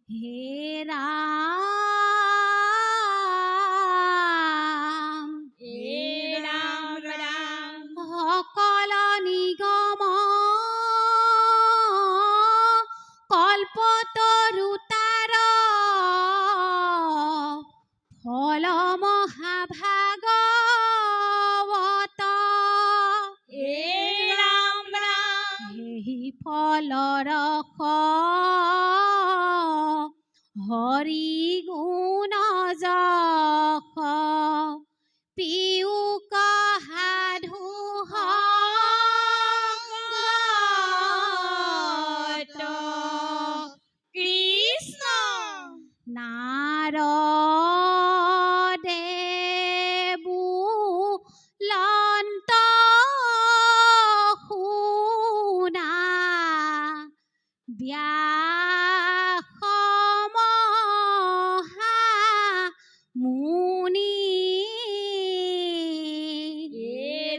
হে ৰাম ৰাম ৰাম সকল নিগম কল্পতৰুতাৰ ফল মহাভাগৱত ৰাম ৰাম সেই ফলৰ হৰি গুণ যশ পিয়ুক সাধু সংগত কৃষ্ণ নাৰদেবু লন্ত শুনা ব্যাস মহা মুনি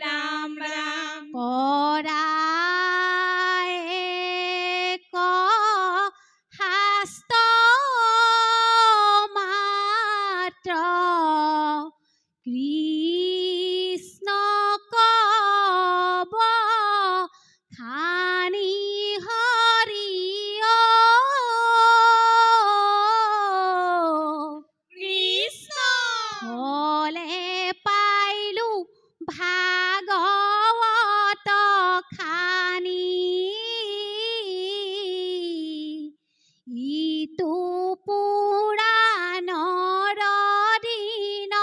ৰাম ৰাম কৰায়েক শাস্ত্ৰ মাত্ৰ কৃষ্ণ কব খানি হৰি কৃষ্ণ ফলে পাইলো ভাগৱত খানি ইটো পুৰাণৰ দিনমণি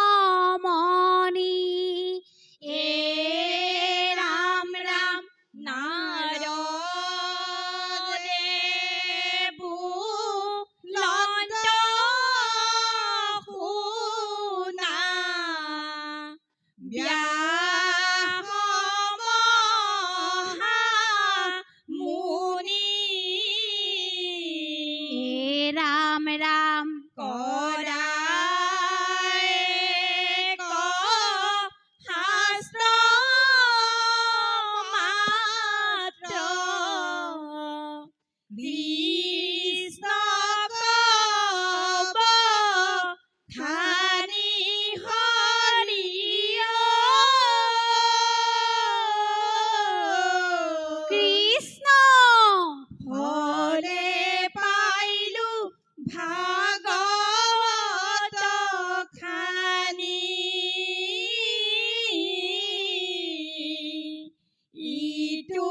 ৰাম ৰাম নাৰদেবু লন্ত শুনা ব্যাস মহা মুনি ৰাম ৰাম কৰায়েক শাস্ত্ৰ মাত্ৰ কৃষ্ণ কব খানি হৰি কৃষ্ণ ফলে পাইলো ভাগৱত খানি ইটো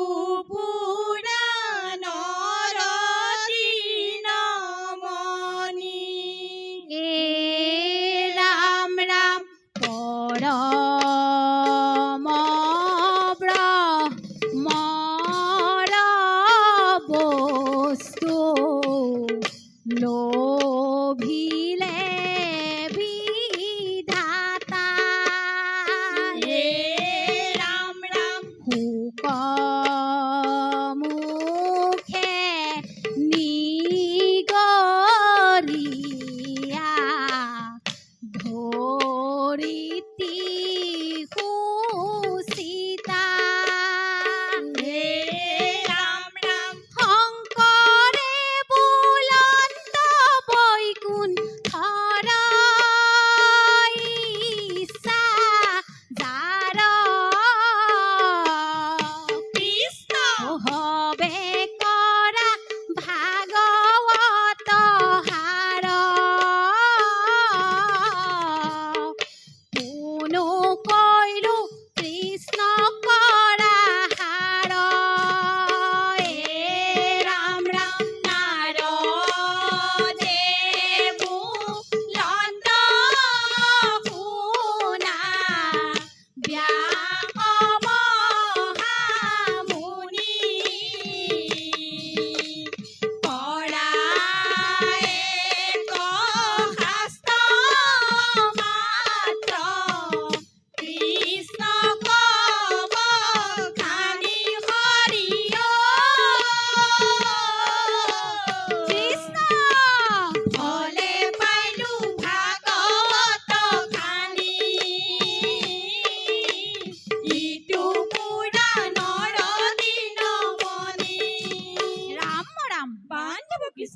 পুৰাণৰ দিনমণি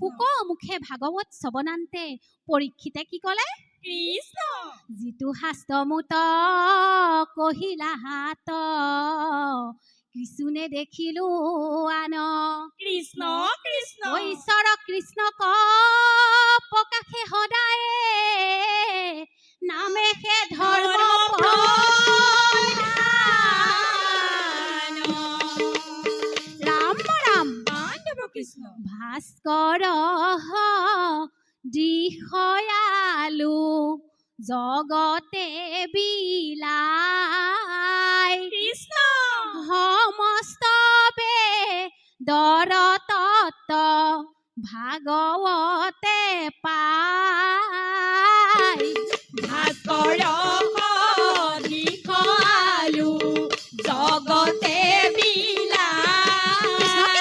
শুক মুখে ভাগৱত শ্ৰৱণান্তে পৰীক্ষিতে কি ক'লে? কৃষ্ণ যিটো শাস্ত্ৰমুত কহিলা হাত কৃষ্ণে দেখিলো আন কৃষ্ণ কৃষ্ণ ঈশ্বৰ কৃষ্ণক প্ৰকাশে সদায়ে নামেহে ধৰ্ম ৰাম ৰাম পাণ্ডৱ কৃষ্ণ ভাস্কৰ দিশয়ালু জগতে বিলাই কৃষ্ণ সমস্ত বেদৰ তত্ত্ব ভাগৱতে পাই ভাস্কৰ দিশালু জগতে বিলাই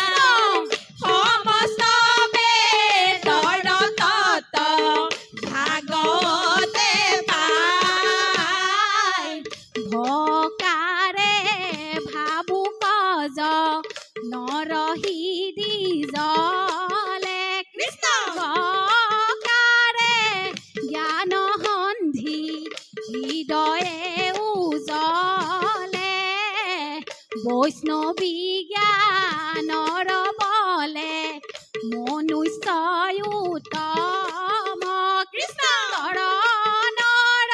সমস্ত বেদৰ তত্ত্ব ভাগৱতে পাই ভকাৰে ভাবুক নৰহি দিজলে কৃষ্ণ ভকাৰে জ্ঞান সন্ধি হৃদয়ে উজলে বৈষ্ণৱী জ্ঞানৰ বলে মনুষ্য উত্তম কৃষ্ণ চৰণৰ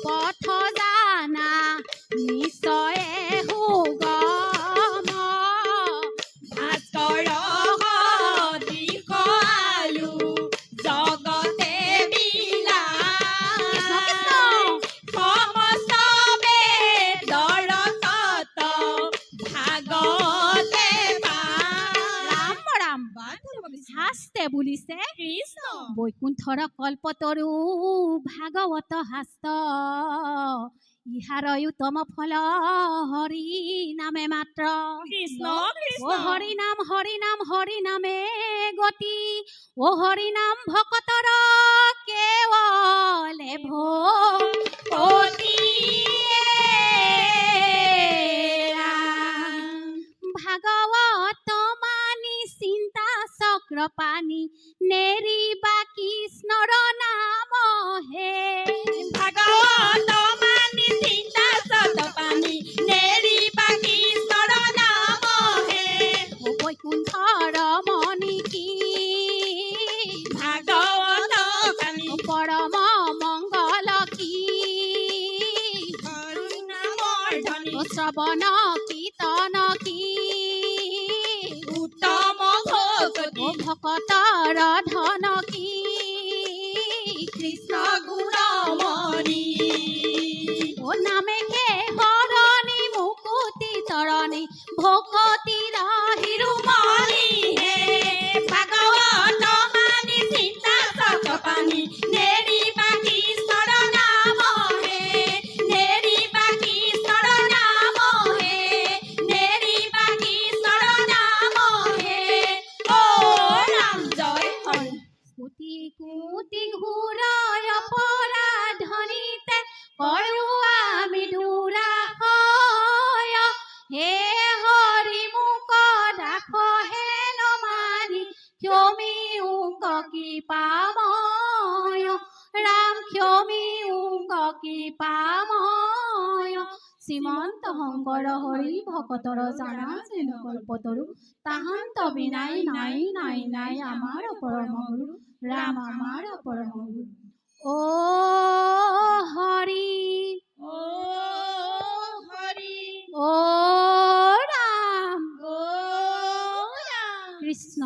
পথ জানা নিশ্চয়ে সুগম ভাস্কৰ দিশালু জগতে বিলাই সমস্ত বেদৰ তত্ত্ব ভাগৱতে পাই ৰাম ৰাম শাস্তে বুলিছে কৃষ্ণ বৈকুণ্ঠৰ কল্পতৰু ভাগৱত শাস্ত্ৰ ইহাৰয়ো তম ফল হৰি নামে মাত্ৰ কৃষ্ণ ও কৃষ্ণ হৰি নাম হৰি নামে গতি ও হৰি নাম ভকতৰ কেৱলে ভতি ভাগৱত মানি চিন্তা চক্ৰ পানী নেৰিবা কৃষ্ণৰ নাম হে ভাগৱত মানি চিন্তা চক্ৰ পানী নেৰিবা কৃষ্ণৰ নাম হে বৈকুণ্ঠৰ মণি কি ভাগৱত পানী পৰম মংগল কি হৰি নামৰ ধ্বনি শ্ৰৱণ কীৰ্তন কি উত্তম ভকতি ভকতৰ ধন কি কৃষ্ণ গুণমণি ও নামেহে হৰণি মুকুতি তৰণি ভকতিৰ শিৰোমণি হে ভাগৱত মানি চিন্তা চক্ৰ পানী নেৰিবা কৃষ্ণৰ নাম হে নেৰিবা কৃষ্ণৰ নাম হে নেৰিবা কৃষ্ণৰ নাম হে ও ৰাম জয় হৰি কোটি কোটি ঘূৰাই অপৰাধনিতে কৰো আমি দুৰাশয় হে হৰি মোক ৰাখ হে নমানি ক্ষমি উক কৃপাময় ৰাম ক্ষমি উক কৃপাময় শ্ৰীমন্ত শংকৰ হৰি ভকতৰ জানা যেন কল্পতৰু তাহান্ত বিনাই নাই নাই নাই আমাৰ পৰম গুৰু ৰাম আমাৰ পৰম গুৰু ও হৰি ও হৰি ও ৰাম ও ৰাম কৃষ্ণ